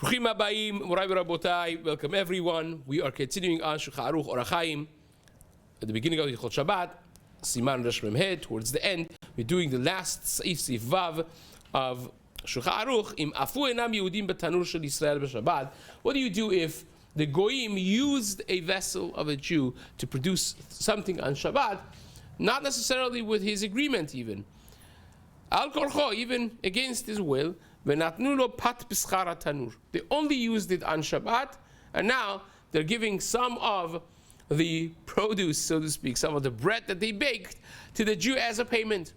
Bruchim habayim, morai v'rabotai, welcome everyone. We are continuing on Shulchan Aruch Orach Chaim at the beginning of the Hilchot Shabbat, Siman Resh Mem Het, towards the end. We're doing the last Seif Vav of Shulchan Aruch. Im afu enam Yehudim betanur shel Yisrael b'Shabbat. What do you do if the Goyim used a vessel of a Jew to produce something on Shabbat, not necessarily with his agreement even? Al korcho, even against his will. They only used it on Shabbat, and now they're giving some of the produce, so to speak, some of the bread that they baked to the Jew as a payment.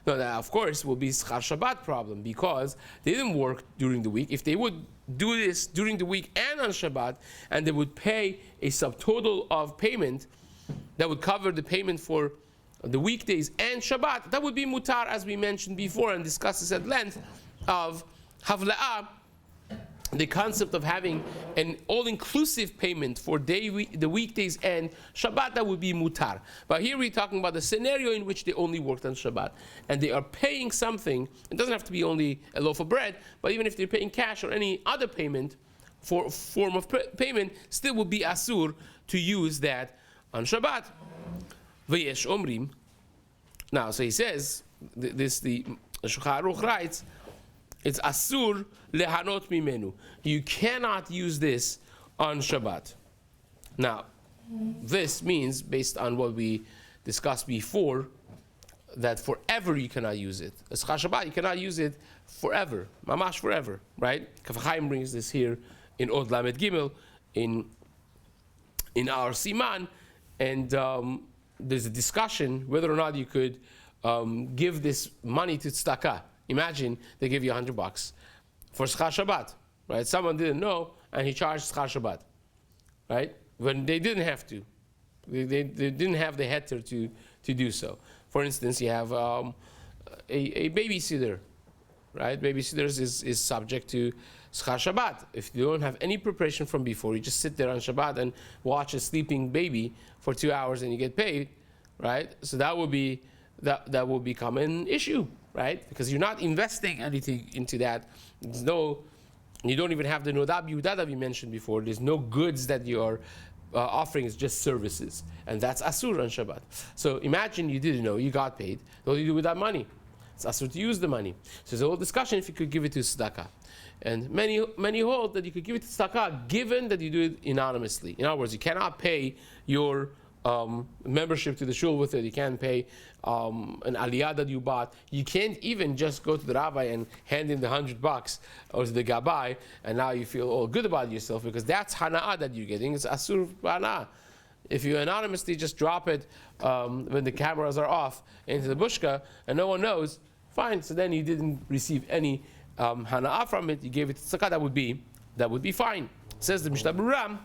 Now that, of course, will be Schar Shabbat problem, because they didn't work during the week. If they would do this during the week and on Shabbat, and they would pay a subtotal of payment that would cover the payment for the weekdays and Shabbat, that would be mutar, as we mentioned before and discussed this at length, of havla'ah, the concept of having an all-inclusive payment for the weekdays and Shabbat, that would be mutar. But here we're talking about the scenario in which they only worked on Shabbat, and they are paying something. It doesn't have to be only a loaf of bread, but even if they're paying cash or any other payment, for form of payment, still would be asur to use that on Shabbat. V'yesh omrim. Now, so he says, the Shulchan Aruch writes, it's asur lehanot mimenu. You cannot use this on Shabbat. Now, this means, based on what we discussed before, that forever you cannot use it. As Shabbat, you cannot use it forever, mamash forever, right? Kaf HaChaim brings this here in Od Lamed Gimel, in our Siman, and there's a discussion whether or not you could give this money to tzedakah. Imagine they give you $100 for Schar Shabbat, right? Someone didn't know and he charged Schar Shabbat, right? When they didn't have to, they didn't have the heter to do so. For instance, you have a babysitter, right? Babysitters is subject to Schar Shabbat. If you don't have any preparation from before, you just sit there on Shabbat and watch a sleeping baby for 2 hours and you get paid, right? So that will become an issue, right? Because you're not investing anything into that. You don't even have the nodab yudad we mentioned before. There's no goods that you're offering, it's just services. And that's asur on Shabbat. So imagine you didn't know, you got paid. What do you do with that money? It's asur to use the money. So there's a whole discussion if you could give it to tzedakah. And many hold that you could give it to tzedakah given that you do it anonymously. In other words, you cannot pay your membership to the shul with it. You can't pay an aliyah that you bought. You can't even just go to the rabbi and hand in the $100 or to the gabbai, and now you feel all good about yourself, because that's hana'ah that you're getting. It's asur hana'ah. If you anonymously just drop it when the cameras are off into the bushka and no one knows, fine. So then you didn't receive any hana'ah from it. You gave it to tzedakah. That would be fine. Says the Mishna Berura.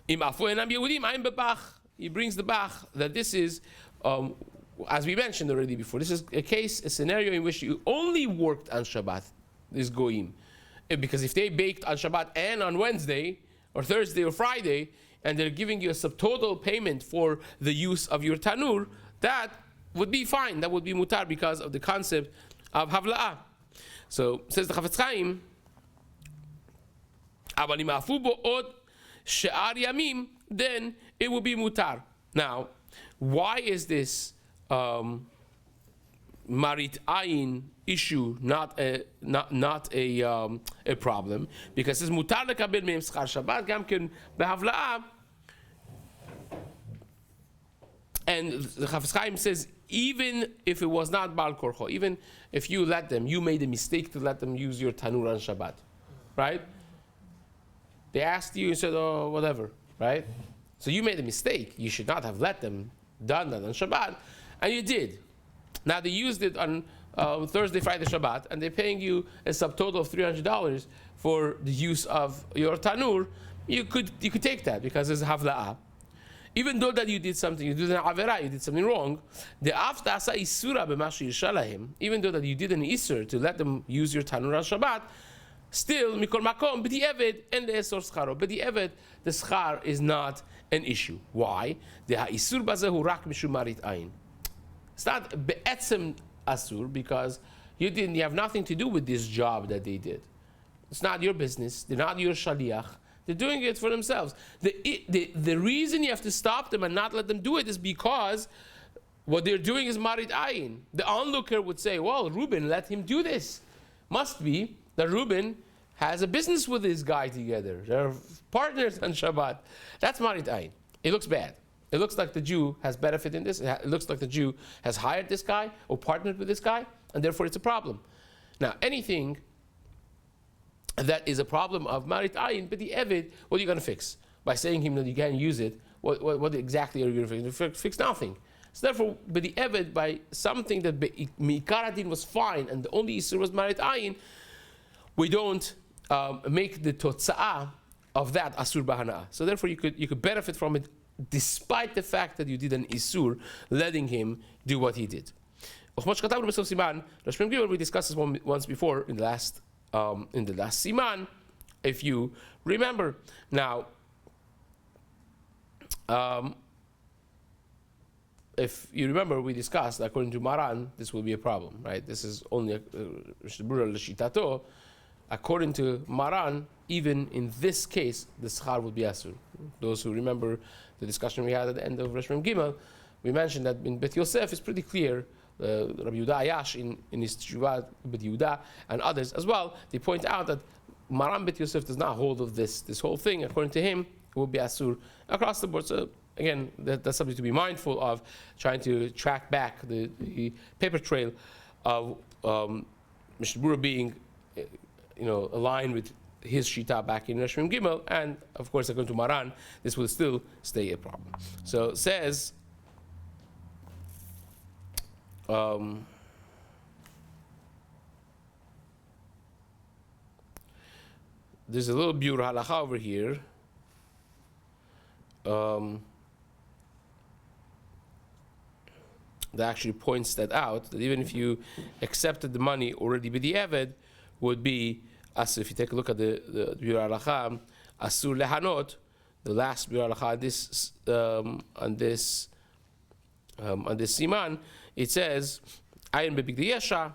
He brings the bach that this is, as we mentioned already before, this is a scenario in which you only worked on Shabbat, this goyim. Because if they baked on Shabbat and on Wednesday, or Thursday or Friday, and they're giving you a subtotal payment for the use of your tanur, that would be fine, that would be mutar, because of the concept of havla'ah. So, says the Chafetz Chaim, אבל אם עפו בו עוד she'ar yamim, then it will be mutar. Now, why is this marit ayin issue not a problem? Because it's mutar lekabel mehem schar Shabbat gam ken behavla'ah. And the Chafetz Chaim says, even if it was not bal korcho, even if you made a mistake to let them use your tanur on Shabbat, right? They asked you and said, oh, whatever, right? So you made a mistake. You should not have let them done that on Shabbat, and you did. Now they used it on Thursday, Friday, Shabbat, and they're paying you a subtotal of $300 for the use of your tanur. You could take that because it's havla'ah. Even though that you did something, you did an avera, you did something wrong. The after asa isura b'mashi yishalahim. Even though that you did an isur to let them use your tanur on Shabbat, still, mikol makom, b'di'eved, and the esor scharo. B'di'eved, the schar is not an issue. Why? The ha'isur bazehu rak mishum marit ayin. It's not be'etzem asur, because you have nothing to do with this job that they did. It's not your business. They're not your shaliach. They're doing it for themselves. The reason you have to stop them and not let them do it is because what they're doing is marit ayin. The onlooker would say, well, Reuben, let him do this. Must be that Reuben has a business with this guy together. They're partners on Shabbat. That's marit ayin. It looks bad. It looks like the Jew has benefit in this. It looks like the Jew has hired this guy or partnered with this guy, and therefore it's a problem. Now, anything that is a problem of marit ayin, but the evid, what are you going to fix? By saying him that you can't use it, what exactly are you going to fix? Fix nothing. So therefore, but the evid, by something that mi'ikaradin was fine, and the only issur was marit ayin, we don't make the totza'ah of that asur b'hana'ah. So therefore, you could benefit from it, despite the fact that you did an isur, letting him do what he did. Siman, we discussed this once before in the last Siman, if you remember. Now, if you remember, we discussed, according to Maran, this will be a problem, right? This is only Berura l'shitato. According to Maran, even in this case, the schar would be asur. Those who remember the discussion we had at the end of Rosh Gimel, we mentioned that in Bet Yosef it's pretty clear. Rabbi Yehuda Ayash in his Teshuvah, Bet Yehuda, and others as well, they point out that Maran Bet Yosef does not hold of this whole thing. According to him, it will be asur across the board. So again, that's something to be mindful of, trying to track back the paper trail of Mishnah Berura being, aligned with his shita back in Rosh Gimel, and of course, according to Maran, this will still stay a problem. So it says. There's a little biur halacha over here. That actually points that out, that even if you accepted the money already b'di'evet, would be, as if you take a look at the biur halacha, asur lehanot, the last biur halacha on this siman, it says, ayin bebigdei yesha,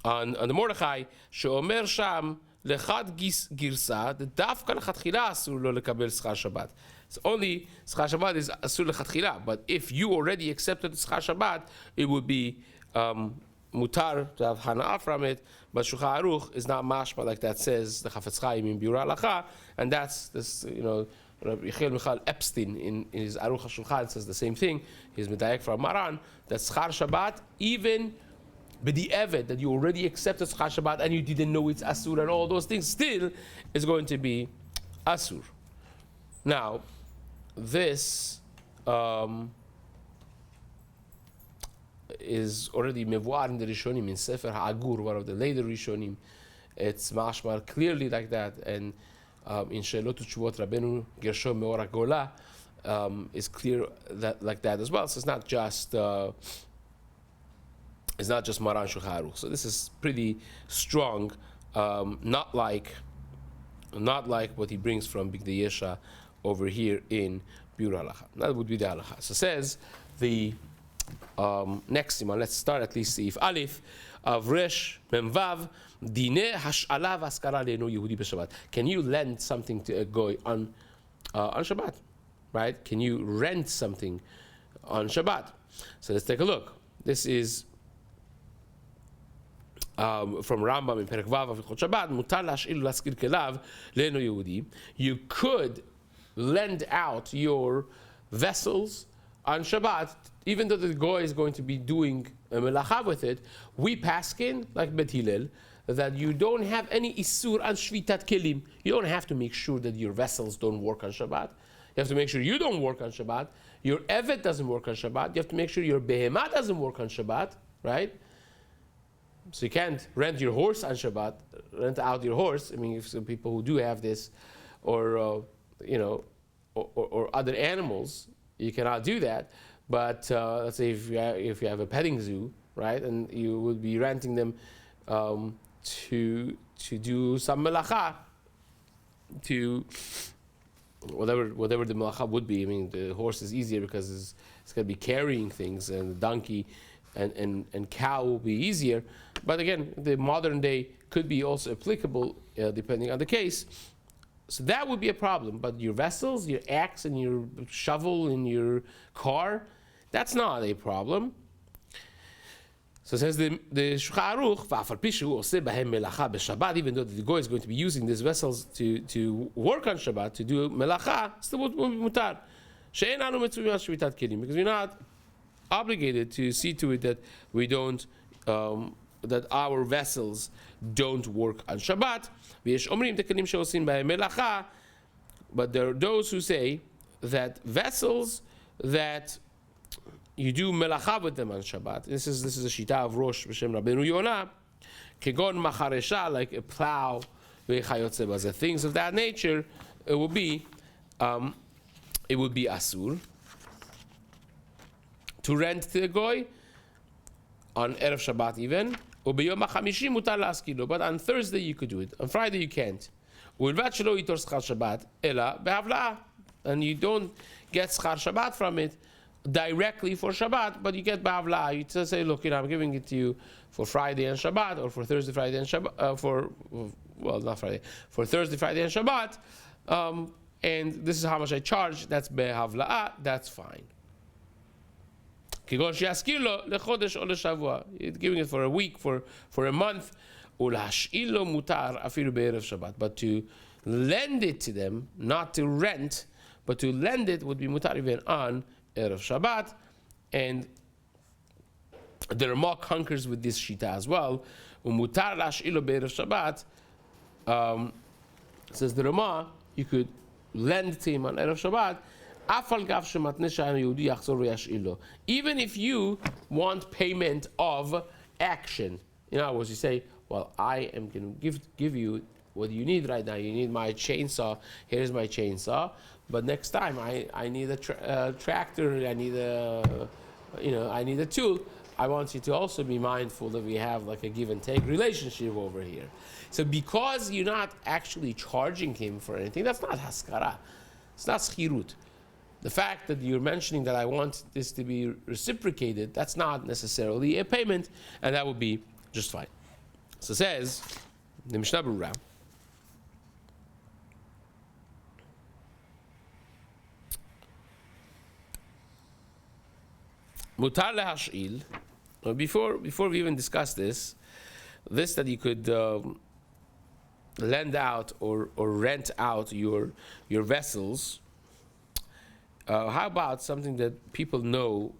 on the Mordechai, she'omer sham lechad girsa, the dafka lechatchila asur lo lekabel schar Shabbat. So only schar Shabbat is asur lechatchila, but if you already accepted schar Shabbat, it would be mutar to have hana'ah from it, but Shulchan Aruch is not mashma like that says the Chafetz Chaim in Berura halacha, and that's this, Rabbi Yechiel Michal Epstein in his Aruch HaShulchan says the same thing. He's medayek from Maran that schar Shabbat, even b'di'evet, that you already accepted schar Shabbat and you didn't know it's asur and all those things, still is going to be asur. Now, this is already mevuar in the Rishonim, in Sefer HaAgur, one of the later Rishonim. It's mashmar clearly like that, and in Sheilot Utshuvot Rabbeinu Gershom Meor HaGola is clear that like that as well. So it's not just Maran Shulchan Aruch. So this is pretty strong, not like what he brings from Bigdei Yesha over here in Berura halacha. That would be the halacha. So says the next Siman. Let's start at least Seif Aleph of Resh Memvav. Dine hash'ala v'askara le'eno Yehudi b'Shabbat. Can you lend something to a goy on Shabbat? Right? Can you rent something on Shabbat? So let's take a look. This is from Rambam in Perek Vav of Hilchot Shabbat. Mutar lash'il u'laskir kelav le'eno Yehudi. You could lend out your vessels on Shabbat, even though the goy is going to be doing a melacha with it. We paskin like Bet Hillel that you don't have any isur on shvitat kelim. You don't have to make sure that your vessels don't work on Shabbat. You have to make sure you don't work on Shabbat. Your evet doesn't work on Shabbat. You have to make sure your behemah doesn't work on Shabbat, right? So you can't rent your horse on Shabbat, rent out your horse. I mean, if some people who do have this, or or other animals, you cannot do that. But let's say if you have a petting zoo, right, and you would be renting them to do some melacha, to whatever the melacha would be. I mean, the horse is easier because it's going to be carrying things, and the donkey and cow will be easier. But again, the modern day could be also applicable depending on the case. So that would be a problem. But your vessels, your axe and your shovel in your car, that's not a problem. So it says the Shulchan Aruch, even though the Goy is going to be using these vessels to work on Shabbat, to do melacha, still will be mutar. Because we're not obligated to see to it that we don't, that our vessels don't work on Shabbat. But there are those who say that vessels that you do melacha with them on Shabbat. This is a shita of Rosh B'Shem Rabbeinu Yonah, kegon macharesha, like a plow, things of that nature. It would be asur to rent to the goy on erev Shabbat even. But on Thursday you could do it. On Friday you can't. And you don't get schar Shabbat from it directly for Shabbat, but you get ba'avla. You just say, look, I'm giving it to you for Friday and Shabbat, or for Thursday, Friday and Shabbat, for Thursday, Friday and Shabbat, and this is how much I charge. That's be'avla. That's fine. You're giving it for a week, for a month. But to lend it to them, not to rent, but to lend it would be mutar even on erev Shabbat. And the Ramo concurs with this shita as well. Mutar lash'ilo be'erev Shabbat. Says the Ramo, you could lend to him on erev Shabbat. Even if you want payment of action. In other words, you say, well, I am going to give you what you need right now. You need my chainsaw. Here's my chainsaw. But next time, I need a tractor. I need I need a tool. I want you to also be mindful that we have like a give and take relationship over here. So because you're not actually charging him for anything, that's not haskara. It's not schirut. The fact that you're mentioning that I want this to be reciprocated, that's not necessarily a payment, and that would be just fine. So it says, the Mishna Berura, Mutar lehash'il. Before we even discuss this that you could lend out or rent out your vessels. How about something that people know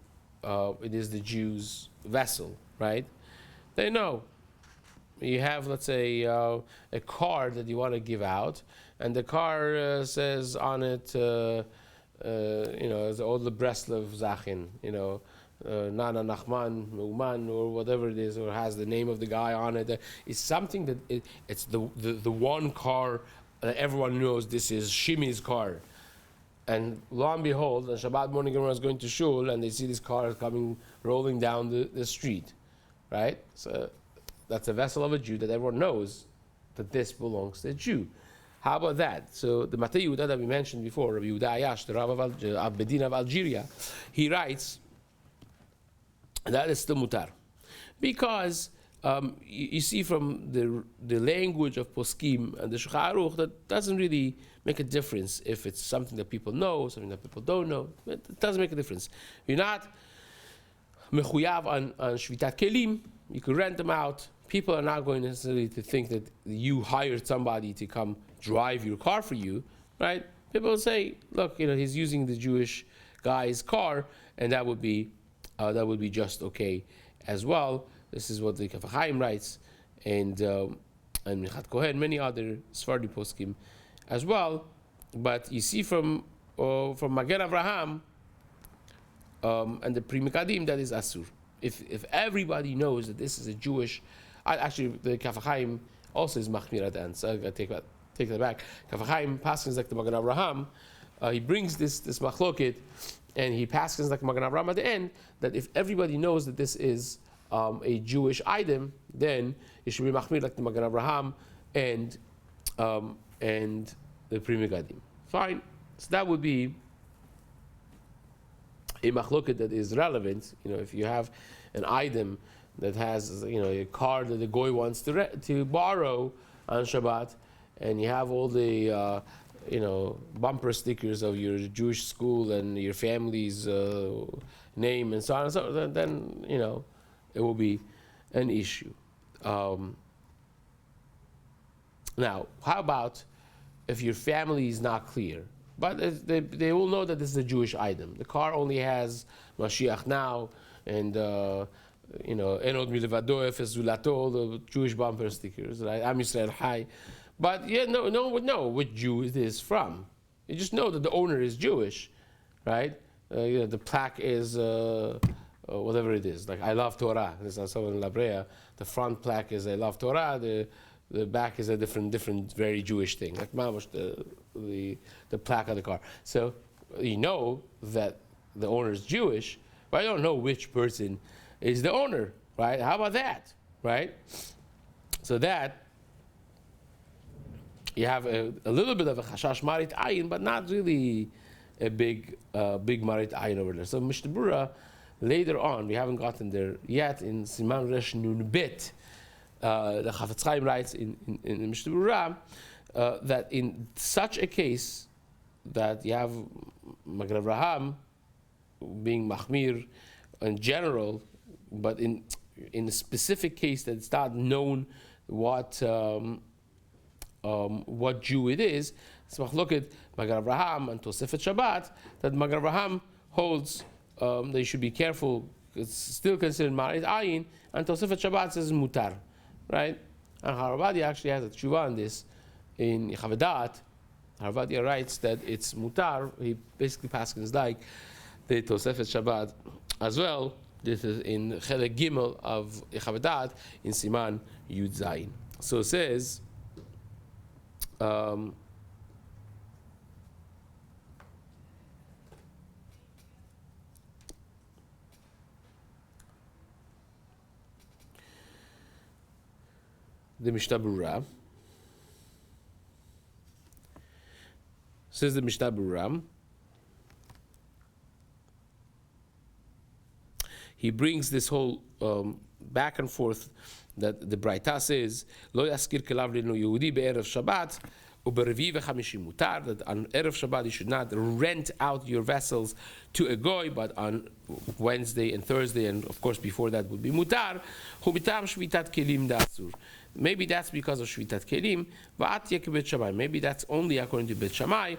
it is the Jews' vessel, right? They know. You have, let's say, a card that you want to give out, and the card says on it, as all the Breslev Zachin, Nana Nachman, Meuman, or whatever it is, or has the name of the guy on it. It's something that it's the one car that everyone knows this is Shimi's car. And lo and behold, on Shabbat morning, everyone's going to shul, and they see this car coming, rolling down the street, right? So that's a vessel of a Jew that everyone knows that this belongs to a Jew. How about that? So the Matei Yehuda that we mentioned before, Rabbi Yehuda Ayash, the Rav of Bedin of Algeria, he writes that is still mutar, because you see from the language of poskim and the Shulchan Aruch that doesn't really make a difference if it's something that people know, something that people don't know. It doesn't make a difference. You're not mechuyav on shvitat kelim. You can rent them out. People are not going necessarily to think that you hired somebody to come drive your car for you, right? People will say, look, he's using the Jewish guy's car, and that would be just okay as well. This is what the Kaf HaChaim writes, and Michat Kohen, many other Sephardi poskim as well. But you see from Magen Avraham and the Pri Mekadim, that is asur. If everybody knows that this is a Jewish, actually the Kaf HaChaim also is machmir at the end. So I take that back. Kaf HaChaim passes like the Magen Avraham. He brings this machloket, and he passes like Magen Avraham at the end, that if everybody knows that this is a Jewish item, then it should be machmir like the Magen Avraham and the Pri Mekadim. Fine. So that would be a machloket that is relevant. If you have an item that has, a car that the goy wants to borrow on Shabbat, and you have all the bumper stickers of your Jewish school and your family's name and so on and so on, then it will be an issue. Now, how about if your family is not clear, but they will know that this is a Jewish item. The car only has Mashiach now and Enod Milevado Efes Zulato, the Jewish bumper stickers, right? Am Yisrael Hai. But no one would know which Jew it is from. You just know that the owner is Jewish, right? The plaque is whatever it is, like I love Torah. This is in La Brea. The front plaque is I love Torah. The back is a different, very Jewish thing, like Mamash, the plaque of the car. So you know that the owner is Jewish, but I don't know which person is the owner, right? How about that, right? So that you have a little bit of a chashash marit ayin, but not really a big marit ayin over there. So Mishna Berura, later on, we haven't gotten there yet, in Siman Resh Nun Bet, the Chafetz Chaim writes in Mishna Berura that in such a case that you have Magen Avraham being machmir in general, but in a specific case that it's not known what Jew it is, so look at Magen Avraham and Tosefet Shabbat, that Magen Avraham holds that you should be careful, it's still considered Marit Ayin, and Tosefet Shabbat says Mutar, right? And Harabadi actually has a tshuva on this in Chavedat. Harabadi writes that it's Mutar. He basically passes like the Tosefet Shabbat as well. This is in Chelek Gimel of Chavedat in Siman Yud Zayin. So it says, the Mishna Berura says, the Mishna Berura, he brings this whole back and forth that the Braita says, Lo yaskir kelav leno Yehudi be'erev Shabbat u'berevi v'chamishi mutar, that on Erev Shabbat you should not rent out your vessels to a goy, but on Wednesday and Thursday, and of course before that would be mutar. Hu mitam shvitat kelim da'asur. Maybe that's because of shvitat kelim. Va'at yek Bet Shammai. Maybe that's only according to Bet Shammai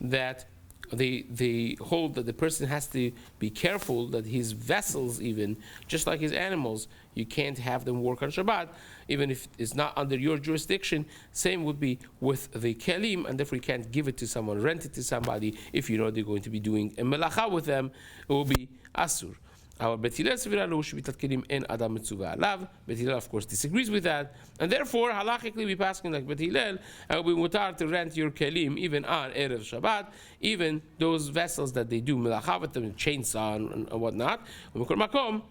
that they hold that the person has to be careful that his vessels, even just like his animals, you can't have them work on Shabbat, even if it's not under your jurisdiction. Same would be with the kelim, and therefore you can't give it to someone, rent it to somebody if you know they're going to be doing a melacha with them. It will be asur. Our Bet Hillel Svira Lo Shvitat Kelim En Adam Mitzuvah Alav. Bet Hillel, of course, disagrees with that, and therefore halachically we pass like Bet Hillel, and it will be mutar to rent your kelim even on Erev Shabbat, even those vessels that they do melacha with them, chainsaw and whatnot. Makom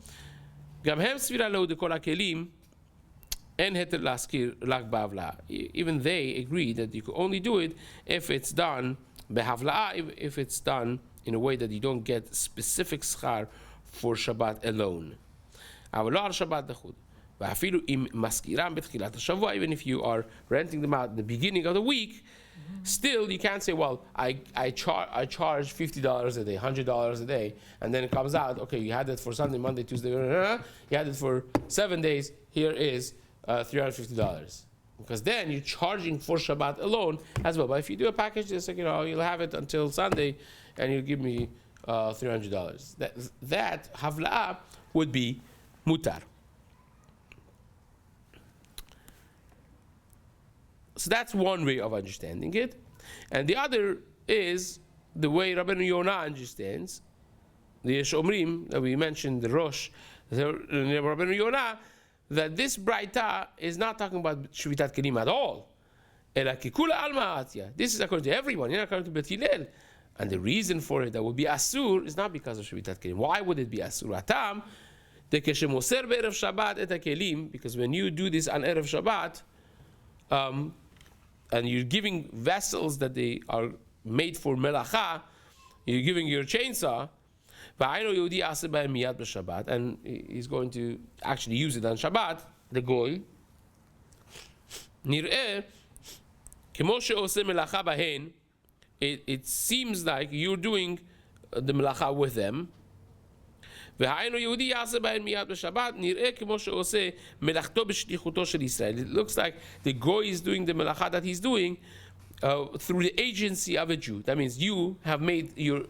Gam Hem Svira Lo Dekol HaKelim En Heter Laskir Lak Bavla. Even they agree that you can only do it if it's done behavla, if it's done in a way that you don't get specific schar for Shabbat alone. Even if you are renting them out at the beginning of the week, still you can't say, well, I charge $50 a day, $100 a day, and then it comes out, okay, you had it for Sunday, Monday, Tuesday, you had it for 7 days, here is $350. Because then you're charging for Shabbat alone as well. But if you do a package, just like, you'll have it until Sunday, and you'll give me $300. That havla'ah would be mutar. So that's one way of understanding it, and the other is the way Rabbeinu Yonah understands the Yesh Omrim that we mentioned, the Rosh, Rabbeinu Yonah, that this Braita is not talking about Shvitat Kelim at all. This is according to everyone, not according to Bet Hillel. And the reason for it that would be asur is not because of Shvitat Kelim. Why would it be asur? Atam, dekeshemoser be'erev Shabbat et hakelim, because when you do this on Erev Shabbat, and you're giving vessels that they are made for melacha, you're giving your chainsaw, And he's going to actually use it on Shabbat, the goy. It seems like you're doing the melacha with them. It looks like the goy is doing the melacha that he's doing through the agency of a Jew. That means you have made your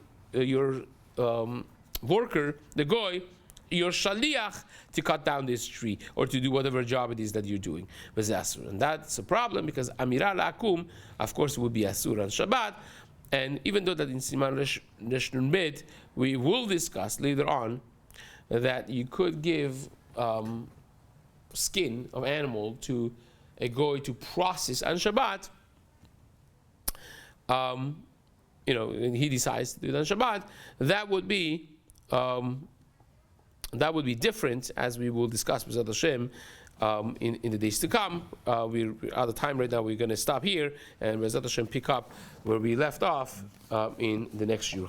worker, the goy, your shaliach to cut down this tree or to do whatever job it is that you're doing. And that's a problem because amira la'akum, of course, would be asur on Shabbat. And even though that in Siman Resh Nun Bet, we will discuss later on that you could give skin of animal to a goy to process on Shabbat. And he decides to do it on Shabbat. That would be different, as we will discuss with Hashem in the days to come. We're out of time right now. We're going to stop here and with Hashem pick up where we left off in the next year.